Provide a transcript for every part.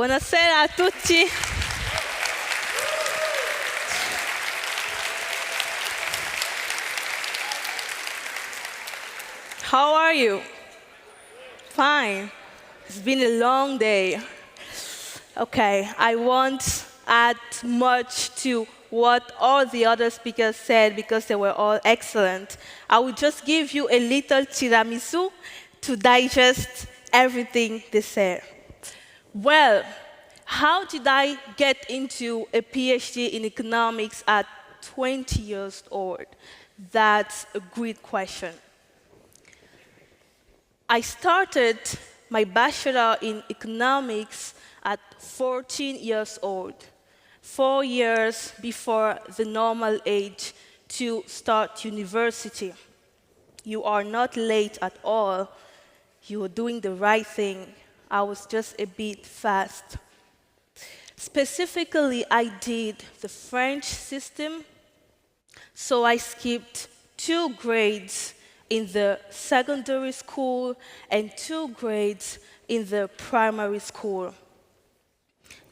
Buonasera a tutti. How are you? Fine. It's been a long day. Okay, I won't add much to what all the other speakers said because they were all excellent. I will just give you a little tiramisu to digest everything they said. Well, how did I get into a PhD in economics at 20 years old? That's a great question. I started my bachelor in economics at 14 years old, 4 years before the normal age to start university. You are not late at all. You are doing the right thing. I was just a bit fast. Specifically, I did the French system, so I skipped 2 grades in the secondary school and 2 grades in the primary school.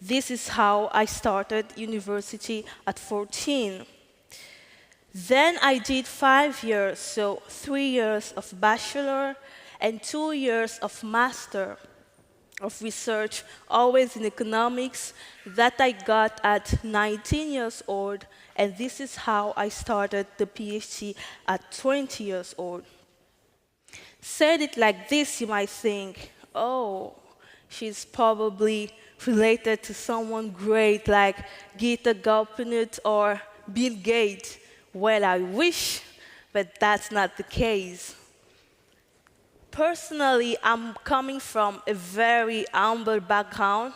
This is how I started university at 14. Then I did 5 years, so 3 years of bachelor and 2 years of master of research, always in economics, that I got at 19 years old, and this is how I started the PhD at 20 years old. Said it like this, you might think, oh, she's probably related to someone great like Nakita Aboya or Bill Gates. Well, I wish, but that's not the case. Personally, I'm coming from a very humble background.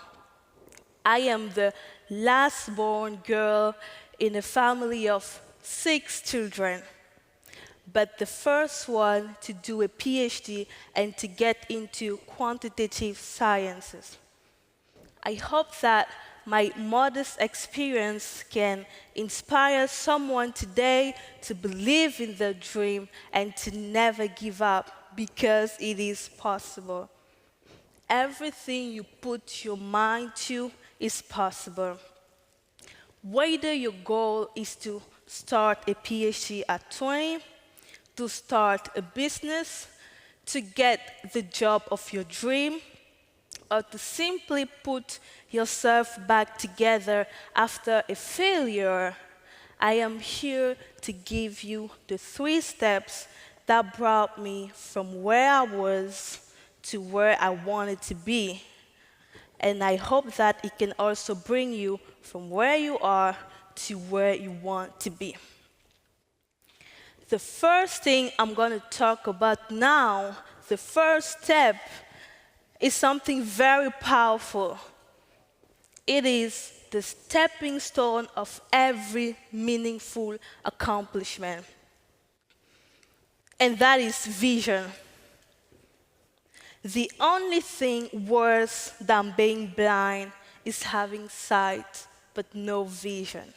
I am the last born girl in a family of 6 children, but the first one to do a PhD and to get into quantitative sciences. I hope that my modest experience can inspire someone today to believe in their dream and to never give up, because it is possible. Everything you put your mind to is possible. Whether your goal is to start a PhD at 20, to start a business, to get the job of your dream, or to simply put yourself back together after a failure, I am here to give you the 3 steps that brought me from where I was to where I wanted to be. And I hope that it can also bring you from where you are to where you want to be. The first thing I'm going to talk about now, the first step, is something very powerful. It is the stepping stone of every meaningful accomplishment. And that is vision. The only thing worse than being blind is having sight but no vision.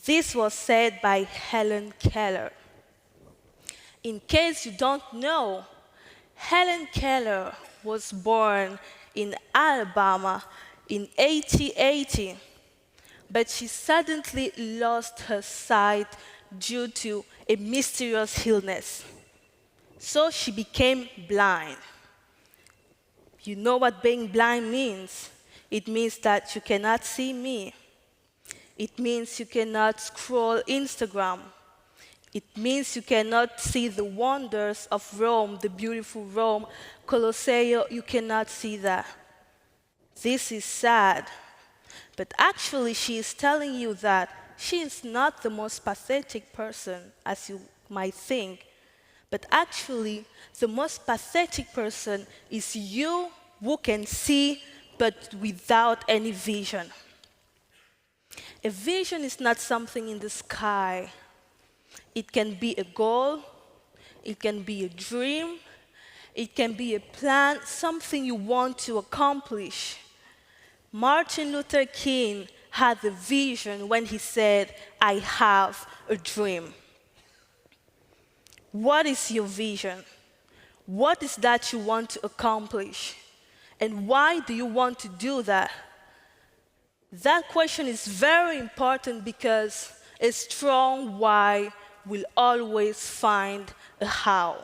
This was said by Helen Keller. In case you don't know, Helen Keller was born in Alabama in 1880, but she suddenly lost her sight due to a mysterious illness. So she became blind. You know what being blind means? It means that you cannot see me. It means you cannot scroll Instagram. It means you cannot see the wonders of Rome, the beautiful Rome, Colosseum. You cannot see that. This is sad. But actually, she is telling you that she is not the most pathetic person, as you might think. But actually, the most pathetic person is you who can see but without any vision. A vision is not something in the sky. It can be a goal, it can be a dream, it can be a plan, something you want to accomplish. Martin Luther King had a vision when he said, "I have a dream." What is your vision? What is that you want to accomplish? And why do you want to do that? That question is very important because a strong why will always find a how.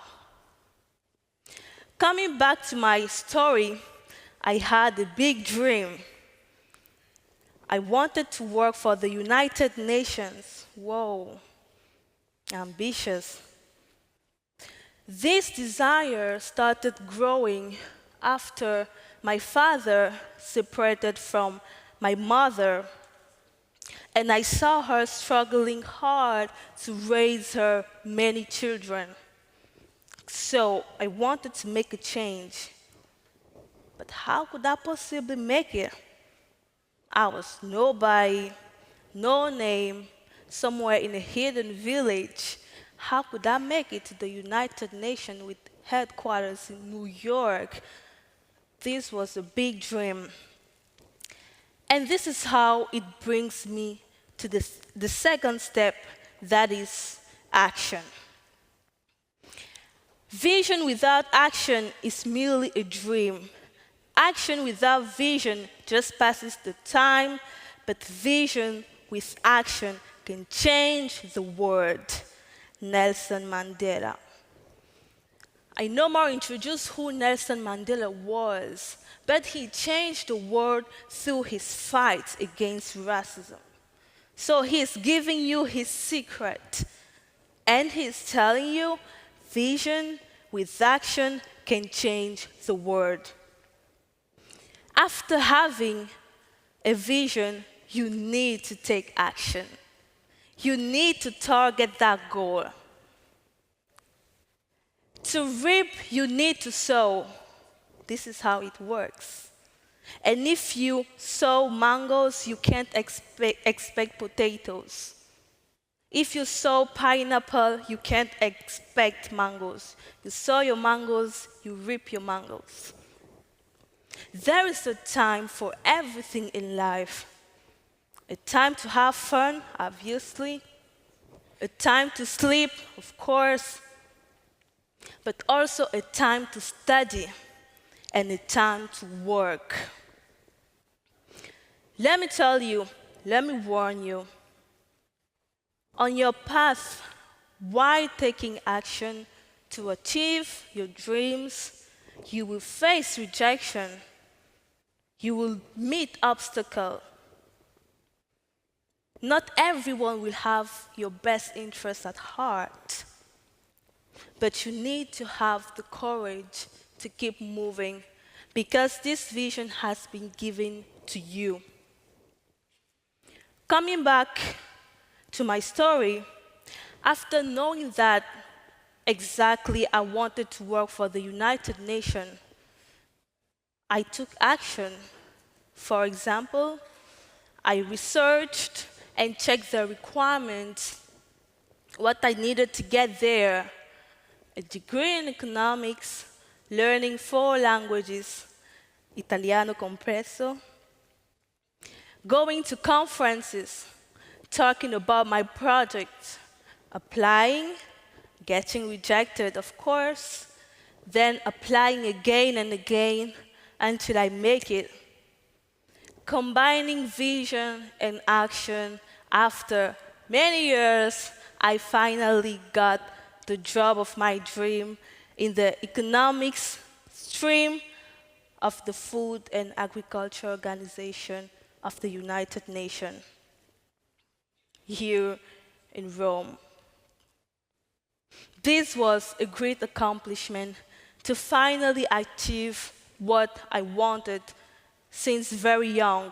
Coming back to my story, I had a big dream. I wanted to work for the United Nations. Whoa, ambitious. This desire started growing after my father separated from my mother, and I saw her struggling hard to raise her many children. So I wanted to make a change. But how could I possibly make it? I was nobody, no name, somewhere in a hidden village. How could I make it to the United Nations with headquarters in New York? This was a big dream. And this is how it brings me to the second step, that is action. Vision without action is merely a dream. Action without vision just passes the time, but vision with action can change the world. Nelson Mandela. I no more introduce who Nelson Mandela was, but he changed the world through his fight against racism. So he's giving you his secret, and he's telling you vision with action can change the world. After having a vision, you need to take action. You need to target that goal. To reap, you need to sow. This is how it works. And if you sow mangoes, you can't expect potatoes. If you sow pineapple, you can't expect mangoes. You sow your mangoes, you reap your mangoes. There is a time for everything in life. A time to have fun, obviously. A time to sleep, of course. But also a time to study and a time to work. Let me tell you, let me warn you. On your path, while taking action to achieve your dreams, you will face rejection. You will meet obstacles. Not everyone will have your best interests at heart, but you need to have the courage to keep moving because this vision has been given to you. Coming back to my story, after knowing that exactly I wanted to work for the United Nations, I took action. For example, I researched and checked the requirements, what I needed to get there. A degree in economics, learning 4 languages, Italiano compreso, going to conferences, talking about my project, applying, getting rejected, of course, then applying again and again until I make it. Combining vision and action, after many years, I finally got the job of my dream in the economics stream of the Food and Agriculture Organization of the United Nations here in Rome. This was a great accomplishment to finally achieve what I wanted since very young.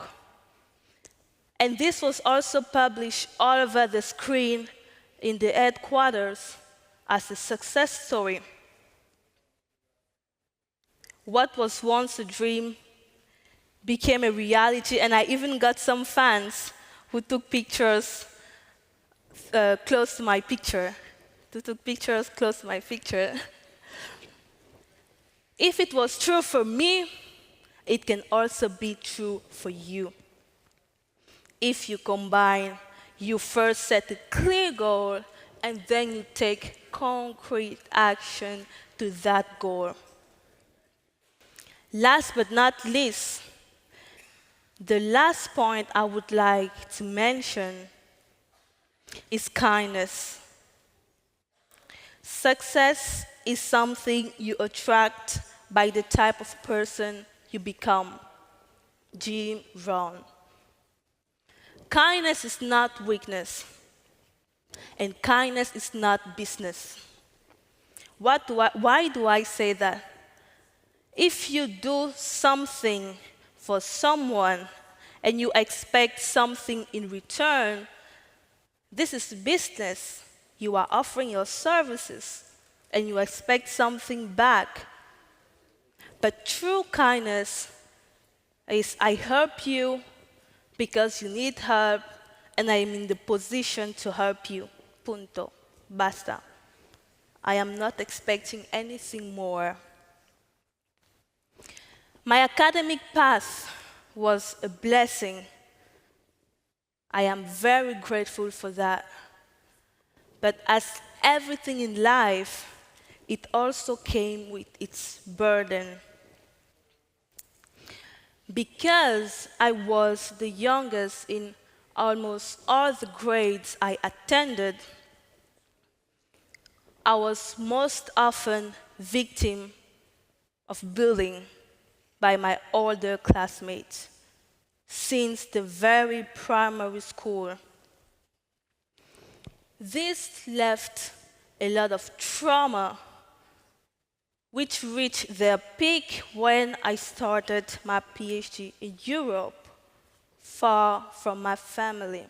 And this was also published all over the screen in the headquarters as a success story. What was once a dream became a reality, and I even got some fans who took pictures close to my picture. If it was true for me, it can also be true for you. If you combine, you first set a clear goal, and then you take concrete action to that goal. Last but not least, the last point I would like to mention is kindness. Success is something you attract by the type of person you become. Jim Rohn. Kindness is not weakness, and kindness is not business. Why do I say that? If you do something for someone and you expect something in return, this is business. You are offering your services and you expect something back. But true kindness is I help you because you need help and I am in the position to help you. Punto. Basta. I am not expecting anything more. My academic path was a blessing. I am very grateful for that. But as everything in life, it also came with its burden. Because I was the youngest in almost all the grades I attended, I was most often victim of bullying by my older classmates since the very primary school. This left a lot of trauma, which reached their peak when I started my PhD in Europe, far from my family.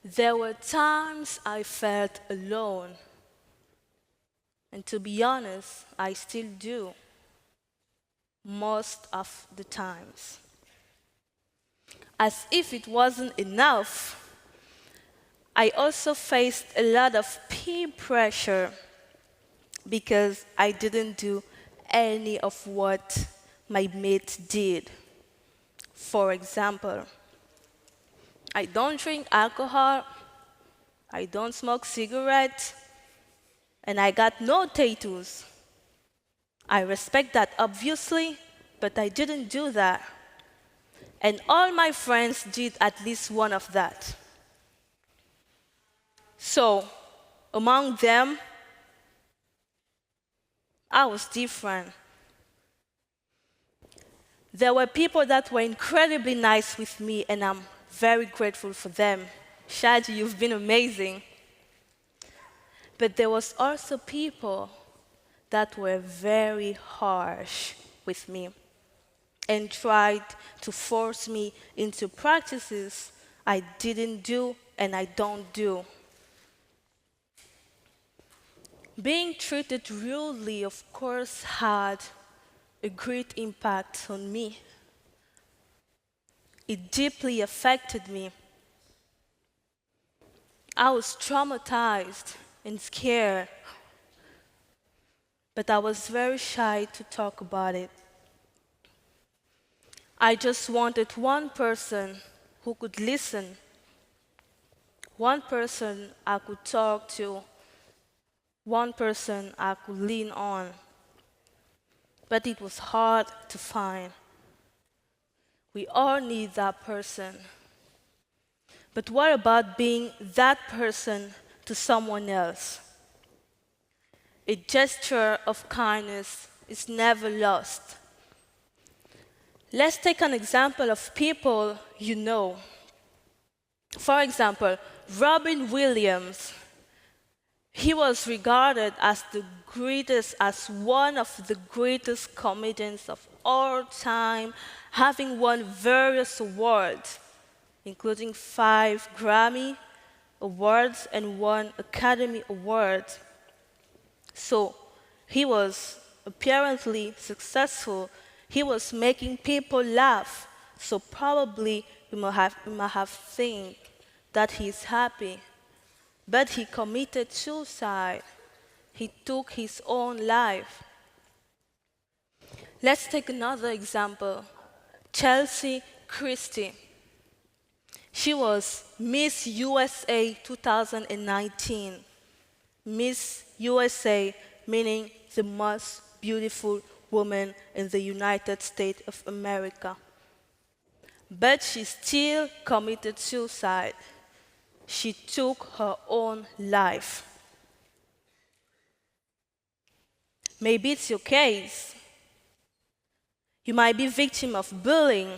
There were times I felt alone, and to be honest, I still do, most of the times. As if it wasn't enough, I also faced a lot of peer pressure because I didn't do any of what my mates did. For example, I don't drink alcohol, I don't smoke cigarettes, and I got no tattoos. I respect that obviously, but I didn't do that. And all my friends did at least one of that. So, among them, I was different. There were people that were incredibly nice with me, and I'm very grateful for them. Shadi, you've been amazing. But there was also people that were very harsh with me and tried to force me into practices I didn't do and I don't do. Being treated rudely, of course, had a great impact on me. It deeply affected me. I was traumatized and scared, but I was very shy to talk about it. I just wanted one person who could listen, one person I could talk to, one person I could lean on. But it was hard to find. We all need that person. But what about being that person to someone else? A gesture of kindness is never lost. Let's take an example of people you know. For example, Robin Williams. He was regarded as one of the greatest comedians of all time, having won various awards, including 5 Grammy Awards and 1 Academy Award. So he was apparently successful. He was making people laugh. So probably we might have think that he's happy. But he committed suicide. He took his own life. Let's take another example. Chelsea Christie. She was Miss USA 2019. Miss USA meaning the most beautiful woman in the United States of America. But she still committed suicide. She took her own life. Maybe it's your case. You might be victim of bullying.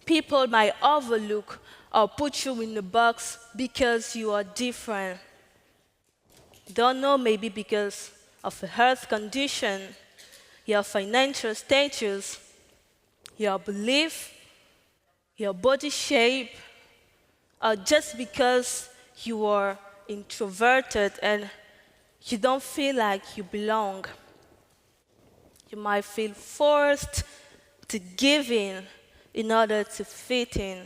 People might overlook or put you in a box because you are different. Don't know, maybe because of a health condition, your financial status, your belief, your body shape, or just because you are introverted and you don't feel like you belong. You might feel forced to give in order to fit in.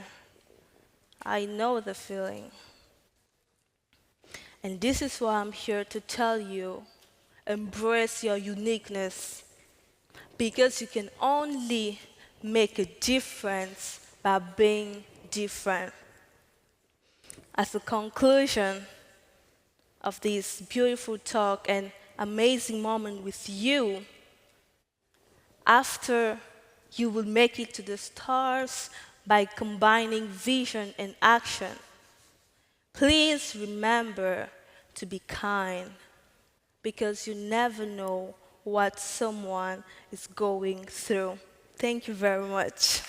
I know the feeling. And this is why I'm here to tell you, embrace your uniqueness, because you can only make a difference by being different. As a conclusion of this beautiful talk and amazing moment with you, after you will make it to the stars by combining vision and action, please remember to be kind, because you never know what someone is going through. Thank you very much.